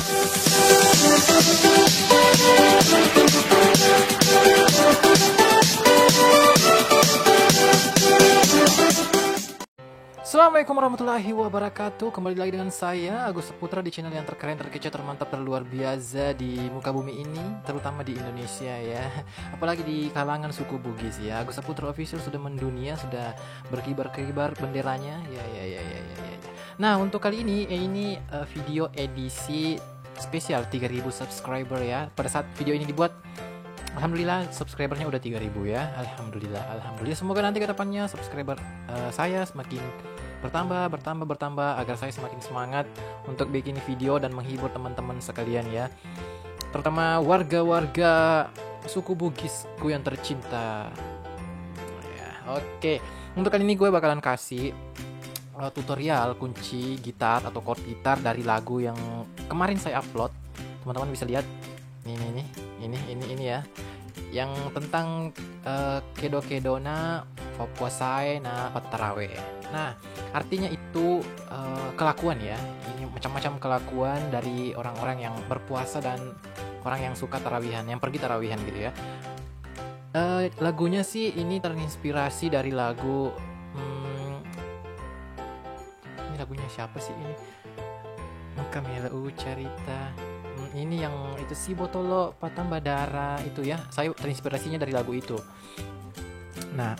Assalamualaikum warahmatullahi wabarakatuh. Kembali lagi dengan saya Agus Saputra di channel yang terkeren, terkece, termantap, terluar biasa di muka bumi ini, terutama di Indonesia ya. Apalagi di kalangan suku Bugis ya. Agus Saputra Official sudah mendunia, sudah berkibar-kibar benderanya. Ya. Nah, untuk kali ini video edisi spesial 3000 subscriber ya. Pada saat video ini dibuat, alhamdulillah subscribernya udah 3000 ya. Alhamdulillah. Semoga nanti ke depannya subscriber saya semakin bertambah agar saya semakin semangat untuk bikin video dan menghibur teman-teman sekalian ya. Terutama warga-warga suku Bugisku yang tercinta. Ya, oke. Untuk kali ini gue bakalan kasih tutorial kunci gitar atau chord gitar dari lagu yang kemarin saya upload. Teman-teman bisa lihat. Ini ya. Yang tentang kedo-kedona Popuasai na Patarawe. Nah, artinya itu kelakuan ya. Ini macam-macam kelakuan dari orang-orang yang berpuasa dan orang yang suka tarawihan, yang pergi tarawihan gitu ya. Lagunya sih ini terinspirasi dari lagu ini lagunya siapa sih ini? Kamela Ucarita. Ini yang itu si Botolo Patambadara itu ya. Saya terinspirasinya dari lagu itu. Nah,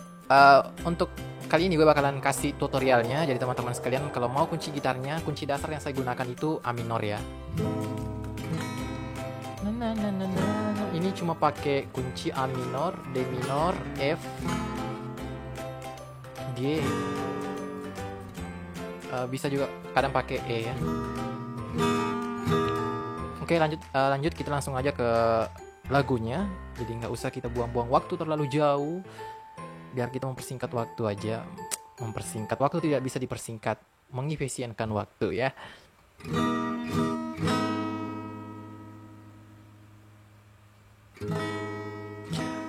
untuk kali ini gue bakalan kasih tutorialnya. Jadi teman-teman sekalian kalau mau kunci gitarnya, kunci dasar yang saya gunakan itu A minor ya. Ini cuma pakai kunci A minor, D minor, F, G. Bisa juga kadang pakai E ya. Oke, lanjut kita langsung aja ke lagunya. Jadi nggak usah kita buang-buang waktu terlalu jauh. Biar kita mempersingkat waktu aja. Mempersingkat waktu tidak bisa dipersingkat. Mengefisienkan waktu ya.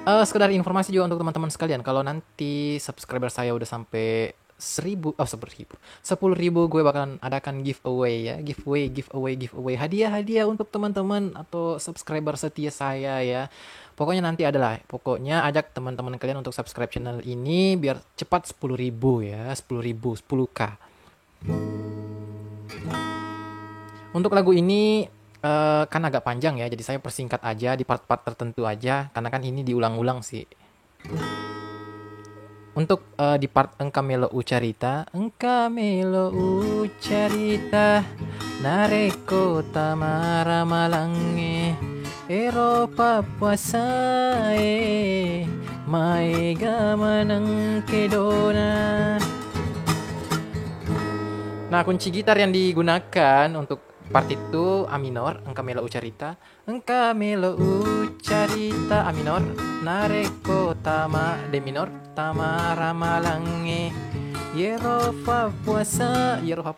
Sekedar informasi juga untuk teman-teman sekalian. Kalau nanti subscriber saya udah sampai 10.000 gue bakalan adakan giveaway ya. Giveaway hadiah untuk teman-teman atau subscriber setia saya ya. Pokoknya nanti adalah, pokoknya ajak teman-teman kalian untuk subscribe channel ini biar cepat 10.000 ya, 10.000 Untuk lagu ini kan agak panjang ya, jadi saya persingkat aja di part-part tertentu aja karena kan ini diulang-ulang sih. Untuk di part Engkamelo Ucarita Nareko Tamara Malange Eropa Puasae Maiga Manang Kedona. Nah, kunci gitar yang digunakan untuk part itu A minor, Engkamelo Ucarita A minor, Nareko Tama D minor, Tamara Malange Yerofa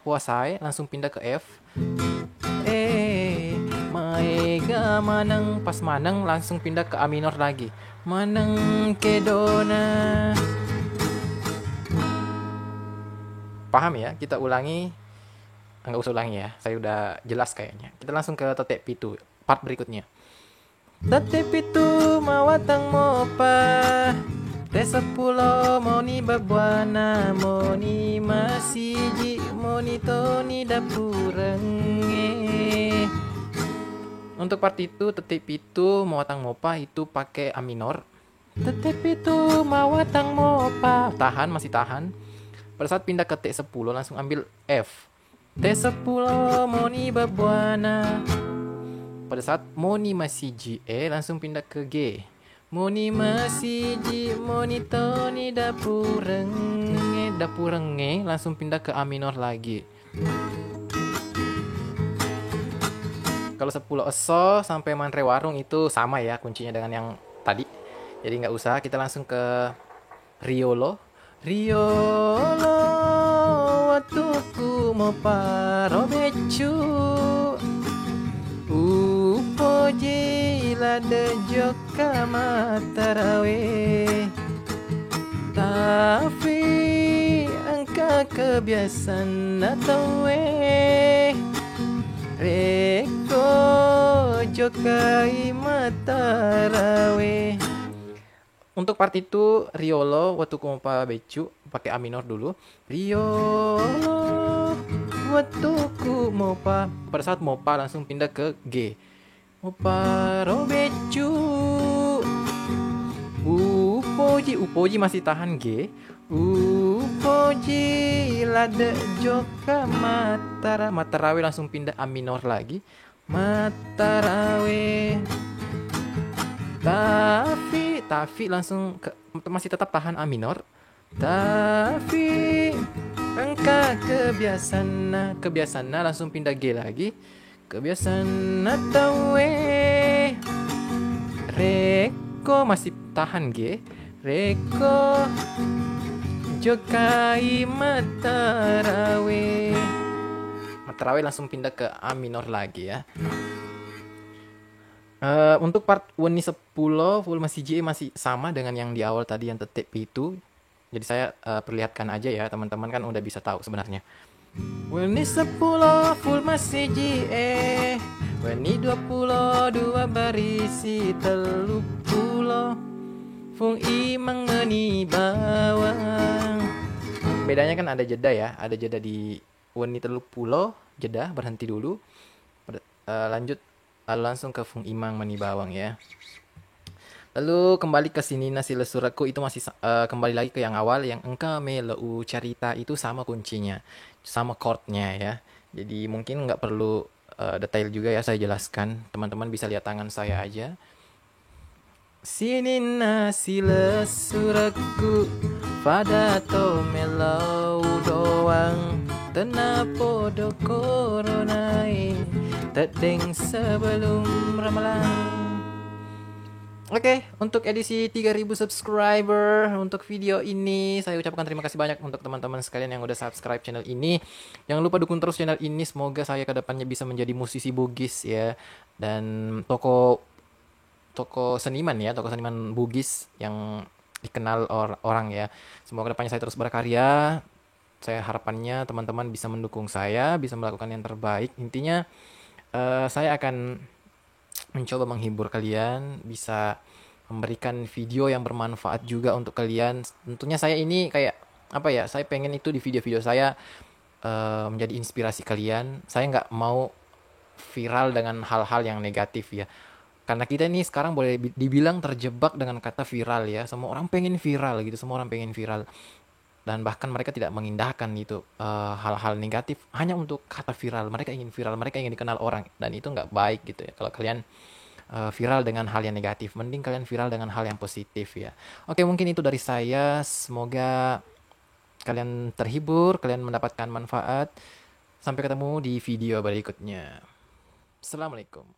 Puasae langsung pindah ke F. Maega Manang, pas Manang langsung pindah ke A minor lagi. Manang Kedona. Paham ya? Kita ulangi. Enggak usah ulangi ya. Saya udah jelas kayaknya. Kita langsung ke Tetek Pitu, part berikutnya. Tetek Pitu mawatang mopa. Desa pulau moni babuana moni masiji moni toni dapurenge. Untuk part itu Tetek Pitu mawatang mopa itu pakai A minor. Tetek Pitu mawatang mopa. Tahan, masih tahan. Pada saat pindah ke T10 langsung ambil F. T10 moni babuana. Pada saat moni masiji langsung pindah ke G. Moni masiji moni toni dapurenge langsung pindah ke A minor lagi. Kalau 10 eso sampai mantre warung itu sama ya kuncinya dengan yang tadi. Jadi nggak usah, kita langsung ke Riolo watuku mo paro becu Upojila de joka matarawe. Tapi engkau kebiasaan atau Reko jokai matarawe. Untuk part itu Riolo waktu kumopa becu pakai A minor dulu. Riolo waktu kumopa, pada saat mopa langsung pindah ke G. Mopa ro becu. Upoji masih tahan G. Upoji lada joka matarawe langsung pindah A minor lagi. Matarawe. Tapi langsung masih tetap tahan A minor. Tapi angka kebiasaan langsung pindah G lagi. Kebiasaan tawe. Reko masih tahan G. Reko jokai matarawe. Matarawe langsung pindah ke A minor lagi ya. Untuk part Weni 10 full masih G masih sama dengan yang di awal tadi yang tetep itu. Jadi saya perlihatkan aja ya, teman-teman kan udah bisa tahu sebenarnya. Weni 10 full masih G. Weni 20 dua barisi 30 full imang meni bawang. Bedanya kan ada jeda ya, ada jeda di Weni 30 jeda berhenti dulu. Lanjut langsung ke Fung Imang meni bawang ya. Lalu kembali ke sini nasi lesuraku itu masih kembali lagi ke yang awal, yang engkau meleu cerita itu sama kuncinya, sama chordnya ya. Jadi mungkin nggak perlu detail juga ya saya jelaskan, teman-teman bisa lihat tangan saya aja. Sini nasi lesuraku pada to melau doang tenapodo koronai tedeng sebelum ramalan. Oke, untuk edisi 3000 subscriber untuk video ini saya ucapkan terima kasih banyak untuk teman-teman sekalian yang udah subscribe channel ini. Jangan lupa dukung terus channel ini, semoga saya kedepannya bisa menjadi musisi Bugis ya, dan toko seniman ya, toko seniman Bugis yang dikenal orang ya. Semoga kedepannya saya terus berkarya. Saya harapannya teman-teman bisa mendukung saya, bisa melakukan yang terbaik. Intinya saya akan mencoba menghibur kalian, bisa memberikan video yang bermanfaat juga untuk kalian. Tentunya saya ini kayak apa ya, saya pengen itu di video-video saya menjadi inspirasi kalian. Saya nggak mau viral dengan hal-hal yang negatif ya, karena kita ini sekarang boleh dibilang terjebak dengan kata viral ya. Semua orang pengen viral gitu, semua orang pengen viral. Dan bahkan mereka tidak mengindahkan itu hal-hal negatif hanya untuk kata viral. Mereka ingin viral, mereka ingin dikenal orang, dan itu nggak baik gitu ya. Kalau kalian viral dengan hal yang negatif, mending kalian viral dengan hal yang positif ya. Oke, mungkin itu dari saya. Semoga kalian terhibur, kalian mendapatkan manfaat. Sampai ketemu di video berikutnya. Assalamualaikum.